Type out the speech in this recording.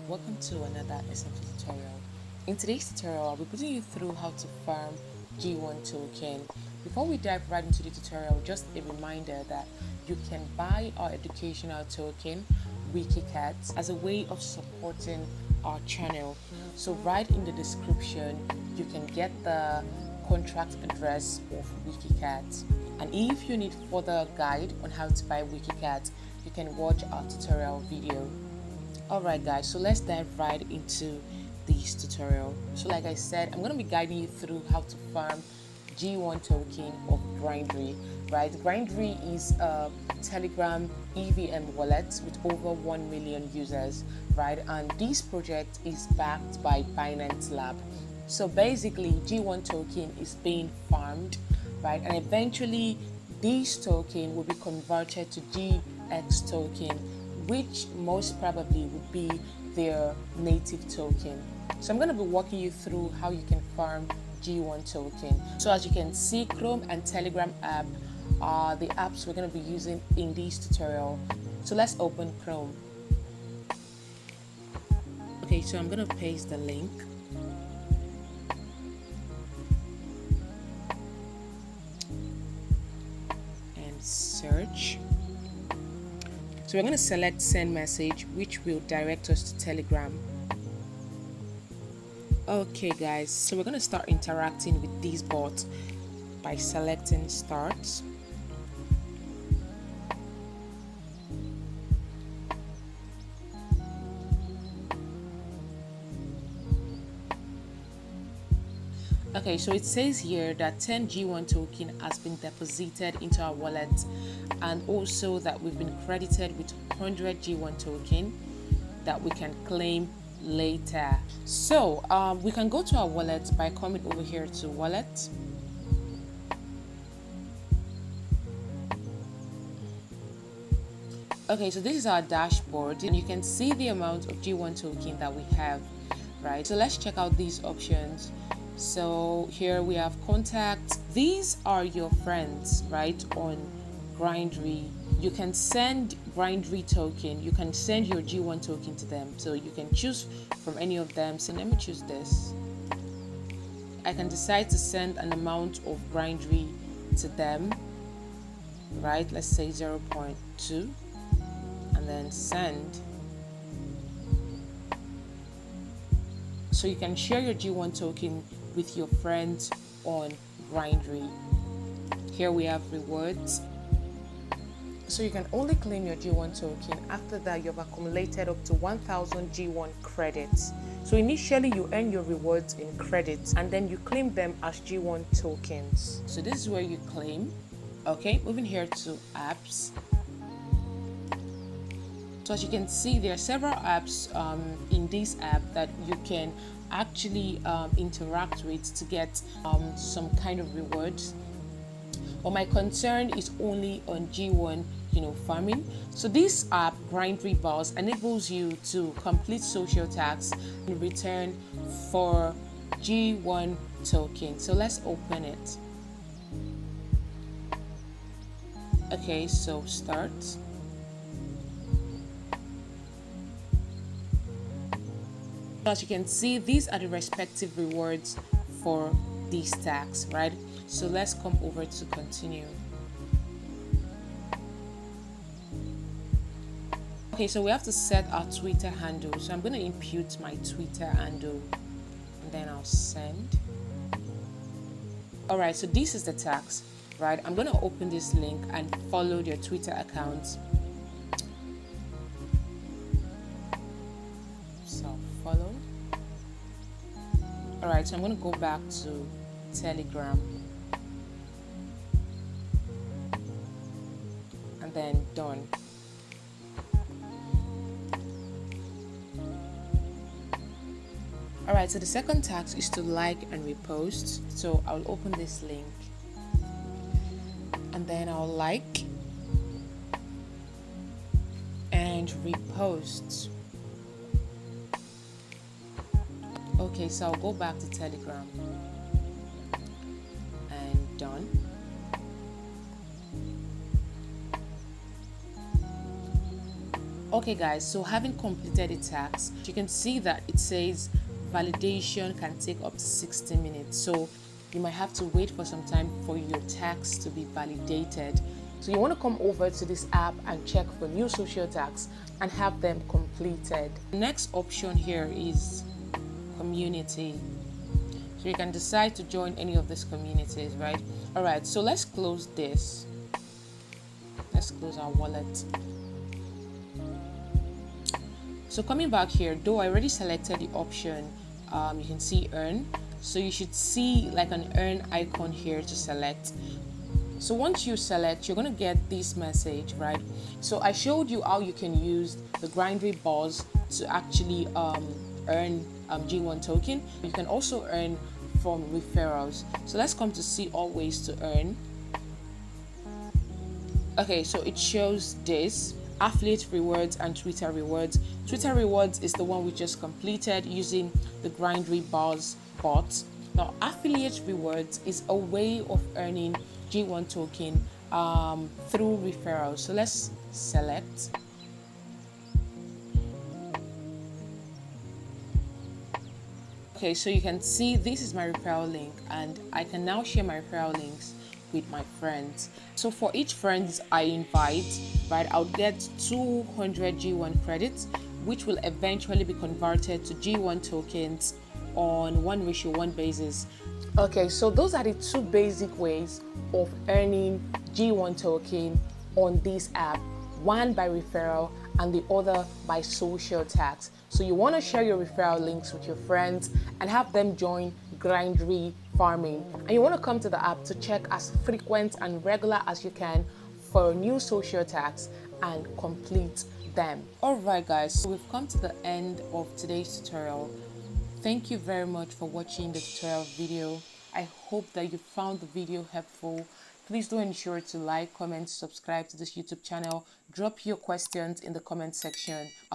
welcome to another essential tutorial. In today's tutorial, I'll be putting you through how to farm G1 token. Before we dive right into the tutorial, just a reminder that you can buy our educational token, WikiCat, as a way of supporting our channel. So right in the description, you can get the contract address of WikiCat. And if you need further guide on how to buy WikiCat, you can watch our tutorial video. Alright guys, so let's dive right into this tutorial. So like I said, I'm going to be guiding you through how to farm G1 token of Grindery, right? Grindery is a Telegram EVM wallet with over 1 million users, right? And this project is backed by Binance Lab. So basically, G1 token is being farmed, right? And eventually, this token will be converted to GX token, which most probably would be their native token. So I'm going to be walking you through how you can farm G1 token. So as you can see, Chrome and Telegram app are the apps we're going to be using in this tutorial. So let's open Chrome. Okay, so I'm going to paste the link. And search. So we're going to select send message, which will direct us to Telegram. Okay guys, so we're going to start interacting with this bot by selecting start. Okay, so it says here that 10 G1 token has been deposited into our wallet, and also that we've been credited with 100 G1 token that we can claim later. So we can go to our wallet by coming over here to wallet. Okay, so this is our dashboard, and you can see the amount of G1 token that we have, right? So let's check out these options. So here we have contacts. These are your friends, right, on Grindery. You can send Grindery token. You can send your G1 token to them. So you can choose from any of them. So let me choose this. I can decide to send an amount of Grindery to them, right? Let's say 0.2, and then send. So you can share your G1 token with your friends on Grindery. Here we have rewards. So you can only claim your G1 token after that you've accumulated up to 1000 G1 credits. So initially you earn your rewards in credits and then you claim them as G1 tokens. So this is where you claim. Okay, moving here to apps. So as you can see, there are several apps in this app that you can actually interact with to get some kind of rewards. But my concern is only on G1, farming. So this app, Grindery Balls, enables you to complete social tasks in return for G1 token. So let's open it. Okay, so start. As you can see, these are the respective rewards for these tasks, right? So let's come over to continue. Okay, so we have to set our Twitter handle. So I'm going to impute my Twitter handle and then I'll send. All right, so this is the task, right? I'm going to open this link and follow your Twitter account. So follow. All right, so I'm going to go back to Telegram and then done. All right, so the second task is to like and repost. So I'll open this link and then I'll like and repost. Okay, so I'll go back to Telegram and done. Okay guys, so having completed the task, you can see that it says validation can take up to 60 minutes. So you might have to wait for some time for your tax to be validated. So you want to come over to this app and check for new social tax and have them completed. The next option here is community. So you can decide to join any of these communities, right? All right, so let's close this. Let's close our wallet. So coming back here, though I already selected the option, you can see earn. So you should see like an earn icon here to select. So once you select, you're going to get this message, right? So I showed you how you can use the Grindery buzz to actually earn G1 token. You can also earn from referrals. So let's come to see all ways to earn. Okay, so it shows this affiliate rewards and Twitter rewards. Twitter rewards is the one we just completed using the Grindery buzz bot. Now affiliate rewards is a way of earning G1 token through referrals. So let's select. Okay, so you can see this is my referral link, and I can now share my referral links with my friends. So for each friends I invite, right, I'll get 200 G1 credits, which will eventually be converted to G1 tokens on 1:1 basis. Okay, so those are the two basic ways of earning G1 token on this app, one by referral and the other by social tax. So you want to share your referral links with your friends and have them join Grindery farming. And you want to come to the app to check as frequent and regular as you can for new social tax and complete them. Alright guys, so we've come to the end of today's tutorial. Thank you very much for watching the tutorial video. I hope that you found the video helpful. Please do ensure to like, comment, subscribe to this YouTube channel. Drop your questions in the comment section.